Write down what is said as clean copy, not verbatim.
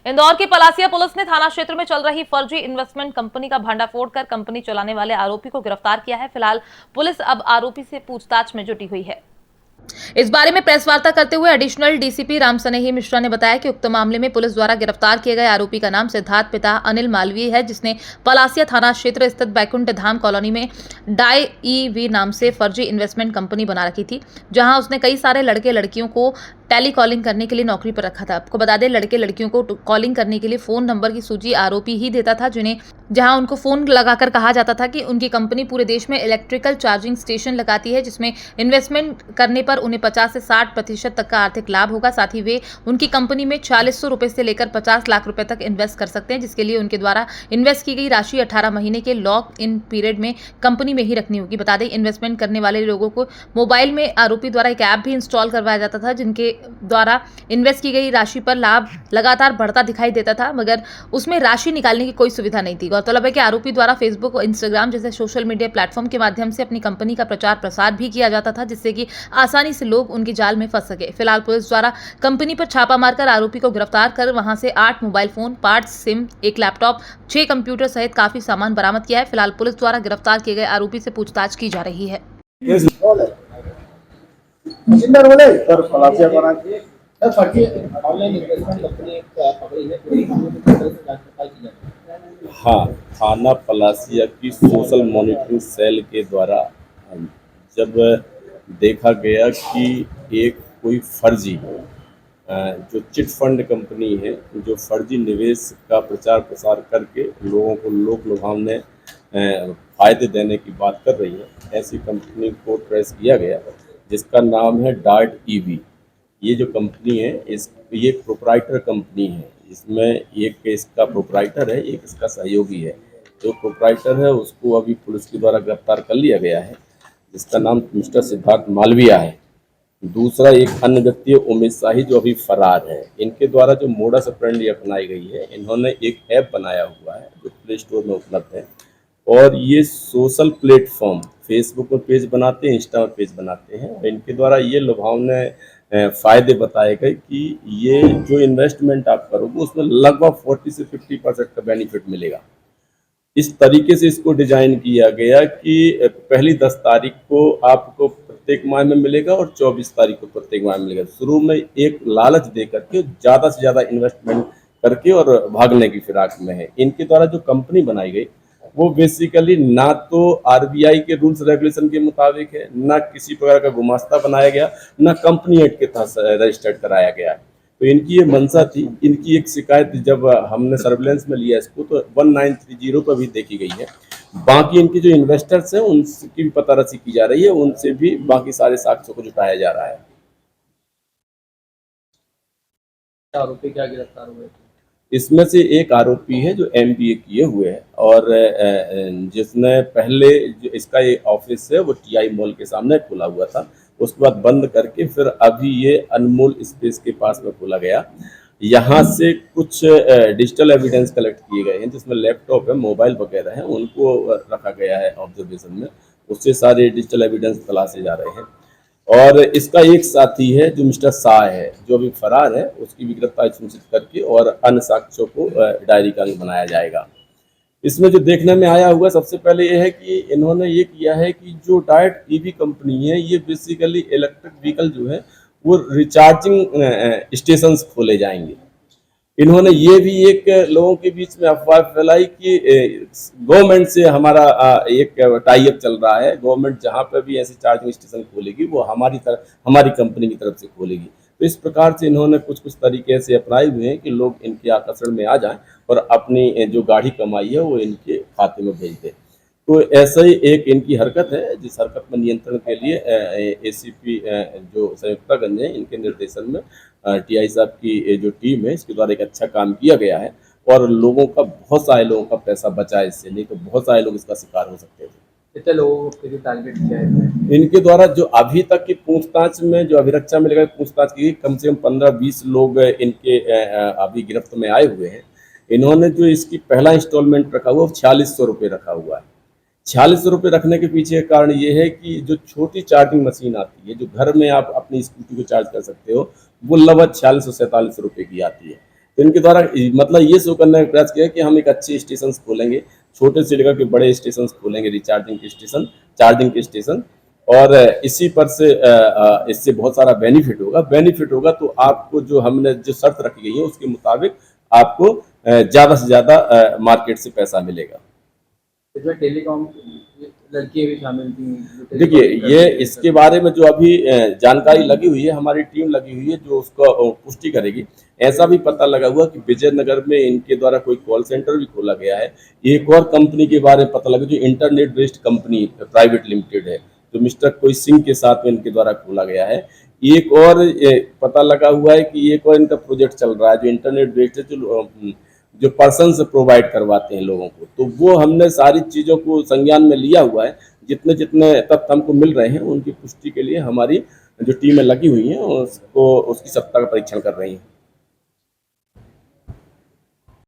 इंदौर की पलासिया पुलिस ने थाना क्षेत्र में चल रही फर्जी इन्वेस्टमेंट कंपनी का भंडाफोड़ कर कंपनी चलाने वाले आरोपी को गिरफ्तार किया है। फिलहाल पुलिस अब आरोपी से पूछताछ में जुटी हुई है। इस बारे में प्रेस वार्ता करते हुए एडिशनल डीसीपी राम सनेही मिश्रा ने बताया कि उक्त मामले में पुलिस द्वारा गिरफ्तार किए गए आरोपी का नाम सिद्धार्थ पिता अनिल मालवीय है, जिसने पलासिया थाना क्षेत्र स्थित बैकुंठ धाम कॉलोनी में डाई ईवी नाम से फर्जी इन्वेस्टमेंट कंपनी बना रखी थी, जहां उसने कई सारे लड़के लड़कियों को टेली कॉलिंग करने के लिए नौकरी पर रखा था। आपको बता दें, लड़के लड़कियों को कॉलिंग करने के लिए फोन नंबर की सूची आरोपी ही देता था, जहां उनको फोन लगाकर कहा जाता था कि उनकी कंपनी पूरे देश में इलेक्ट्रिकल चार्जिंग स्टेशन लगाती है, जिसमें इन्वेस्टमेंट करने पर उन्हें 50 से 60% तक का आर्थिक लाभ होगा। साथ ही वे उनकी कंपनी में 4600 रुपए से लेकर 50 लाख रुपए तक इन्वेस्ट कर सकते हैं, जिसके लिए उनके द्वारा इन्वेस्ट की गई राशि 18 महीने के लॉक इन पीरियड में कंपनी में ही रखनी होगी। बता दें, इन्वेस्टमेंट करने वाले लोगों को मोबाइल में आरोपी द्वारा एक ऐप भी इंस्टॉल करवाया जाता था, जिनके द्वारा इन्वेस्ट की गई राशि पर लाभ लगातार बढ़ता दिखाई देता था, मगर उसमें राशि निकालने की कोई सुविधा नहीं थी। गौरतलब है कि आरोपी द्वारा फेसबुक और इंस्टाग्राम जैसे सोशल मीडिया प्लेटफॉर्म के माध्यम से अपनी कंपनी का प्रचार प्रसार भी किया जाता था, जिससे कि आसानी से लोग उनकी जाल में फंस सके। फिलहाल पुलिस द्वारा कंपनी पर छापा मारकर आरोपी को गिरफ्तार कर वहां से 8 मोबाइल फोन, पार्ट्स, सिम, एक लैपटॉप, 6 कंप्यूटर सहित काफी सामान बरामद किया है। फिलहाल पुलिस द्वारा गिरफ्तार किए गए आरोपी से पूछताछ की जा रही है। हाँ, थाना पलासिया की सोशल मॉनिटरिंग सेल के द्वारा जब देखा गया कि एक कोई फर्जी जो चिट फंड कंपनी है, जो फर्जी निवेश का प्रचार प्रसार करके लोगों को लोक लुभावने फायदे देने की बात कर रही है, ऐसी कंपनी को ट्रेस किया गया, जिसका नाम है डार्ट ईवी। ये जो कंपनी है, ये प्रोप्राइटर कंपनी है। इसमें एक इसका प्रोप्राइटर है, एक इसका सहयोगी है। जो प्रोप्राइटर है उसको अभी पुलिस के द्वारा गिरफ्तार कर लिया गया है, जिसका नाम मिस्टर सिद्धार्थ मालवीय है। दूसरा एक अन्य व्यक्ति है उमेश शाही, जो अभी फरार है। इनके द्वारा जो मोडस ऑपरेंडी अपनाई गई है, इन्होंने एक ऐप बनाया हुआ है जो प्ले स्टोर में उपलब्ध है, और ये सोशल प्लेटफॉर्म फेसबुक पर पेज बनाते हैं, इंस्टा पर पेज बनाते हैं, और इनके द्वारा ये लुभावने फ़ायदे बताए गए कि ये जो इन्वेस्टमेंट आप करोगे उसमें लगभग 40 से 50% का बेनिफिट मिलेगा। इस तरीके से इसको डिजाइन किया गया कि पहली 10 तारीख को आपको प्रत्येक माह में मिलेगा और 24 तारीख को प्रत्येक माह में मिलेगा। शुरू में एक लालच दे करके ज़्यादा से ज़्यादा इन्वेस्टमेंट करके और भागने की फिराक में है। इनके द्वारा जो कंपनी बनाई गई वो बेसिकली ना तो आरबीआई के रूल्स रेगुलेशन के मुताबिक है, ना किसी प्रकार का गुमास्ता बनाया गया, ना कंपनी एक्ट के तहत रजिस्टर्ड कराया गया है। तो इनकी ये मंशा थी। इनकी एक शिकायत जब हमने सर्विलेंस में लिया इसको, तो 1930 पर भी देखी गई है। बाकी इनके जो इन्वेस्टर्स हैं उनकी भी पता रसी की जा रही है, उनसे भी बाकी सारे साक्ष्यों को जुटाया जा रहा है। आरोपी क्या गिरफ्तार हुए? इसमें से एक आरोपी है जो एमबीए किए हुए है, और जिसने पहले जो इसका ये ऑफिस है वो टीआई मॉल के सामने खुला हुआ था, उसके बाद बंद करके फिर अभी ये अनमोल स्पेस के पास में खोला गया। यहाँ से कुछ डिजिटल एविडेंस कलेक्ट किए गए हैं, जिसमें लैपटॉप है, मोबाइल वगैरह हैं, उनको रखा गया है ऑब्जर्वेशन में। उससे सारे डिजिटल एविडेंस तलाशे जा रहे हैं। और इसका एक साथी है जो मिस्टर शाह है, जो अभी फरार है, उसकी भी गिरफ्तारी सुनिश्चित करके और अन्य साक्ष्यों को डायरी का अंग बनाया जाएगा। इसमें जो देखने में आया हुआ सबसे पहले ये है कि इन्होंने ये किया है कि जो डायट ईवी कंपनी है, ये बेसिकली इलेक्ट्रिक व्हीकल जो है वो रिचार्जिंग स्टेशंस खोले जाएंगे। इन्होंने ये भी एक लोगों के बीच में अफवाह फैलाई कि गवर्नमेंट से हमारा एक टाई अप चल रहा है, गवर्नमेंट जहाँ पर भी ऐसे चार्जिंग स्टेशन खोलेगी वो हमारी कंपनी की तरफ से खोलेगी। तो इस प्रकार से इन्होंने कुछ तरीके से अपनाए हुए हैं कि लोग इनके आकर्षण में आ जाएं और अपनी जो गाढ़ी कमाई है वो इनके खाते में भेज दें। तो ऐसा ही एक इनकी हरकत है, जिस हरकत पर नियंत्रण के लिए एसीपी जो संयुक्तागंज है, इनके निर्देशन में टीआई साहब की जो टीम है, इसके द्वारा एक अच्छा काम किया गया है, और लोगों का, बहुत सारे लोगों का पैसा बचा है इससे, नहीं तो बहुत सारे लोग इसका शिकार हो सकते थे। कितने लोगों को टारगेट किया है इनके द्वारा जो अभी तक की पूछताछ में, जो अभिरक्षा में लेकर पूछताछ की, कम से कम 15-20 लोग इनके अभी गिरफ्त में आए हुए हैं। इन्होंने जो इसकी पहला इंस्टॉलमेंट रखा हुआ 4600 रुपये रखा हुआ है। 4600 रुपये रखने के पीछे का कारण ये है कि जो छोटी चार्जिंग मशीन आती है, जो घर में आप अपनी स्कूटी को चार्ज कर सकते हो, वो लगभग 4647 रुपये की आती है। तो इनके द्वारा मतलब ये शो करने का प्रयास किया है कि हम एक अच्छे स्टेशन खोलेंगे, छोटे से लेकर के बड़े स्टेशन खोलेंगे, रिचार्जिंग के स्टेशन, चार्जिंग के स्टेशन, और इसी पर से इससे बहुत सारा बेनिफिट होगा तो आपको जो हमने जो शर्त रखी गई है उसके मुताबिक आपको ज़्यादा से ज़्यादा मार्केट से पैसा मिलेगा। इसमें टेलीकॉम लड़कियां भी शामिल थी जो टेलीकॉम देखिए, ये करती इसके बारे में जो अभी जानकारी लगी हुई है, हमारी टीम लगी हुई है जो उसको पुष्टि करेगी। ऐसा भी पता लगा हुआ कि विजयनगर में इनके द्वारा कोई कॉल सेंटर भी खोला गया है। एक और कंपनी के बारे में पता लगा जो internet based company private limited है, जो मिस्टर कोई सिंह के साथ में इनके द्वारा खोला गया है। एक और पता लगा हुआ है कि एक और इनका प्रोजेक्ट चल रहा है जो इंटरनेट बेस्ड है, जो पर्सन से प्रोवाइड करवाते हैं लोगों को। तो वो हमने सारी चीज़ों को संज्ञान में लिया हुआ है। जितने जितने तथ्य हमको मिल रहे हैं उनकी पुष्टि के लिए हमारी जो टीमें लगी हुई हैं उसको उसकी सत्ता का परीक्षण कर रही हैं।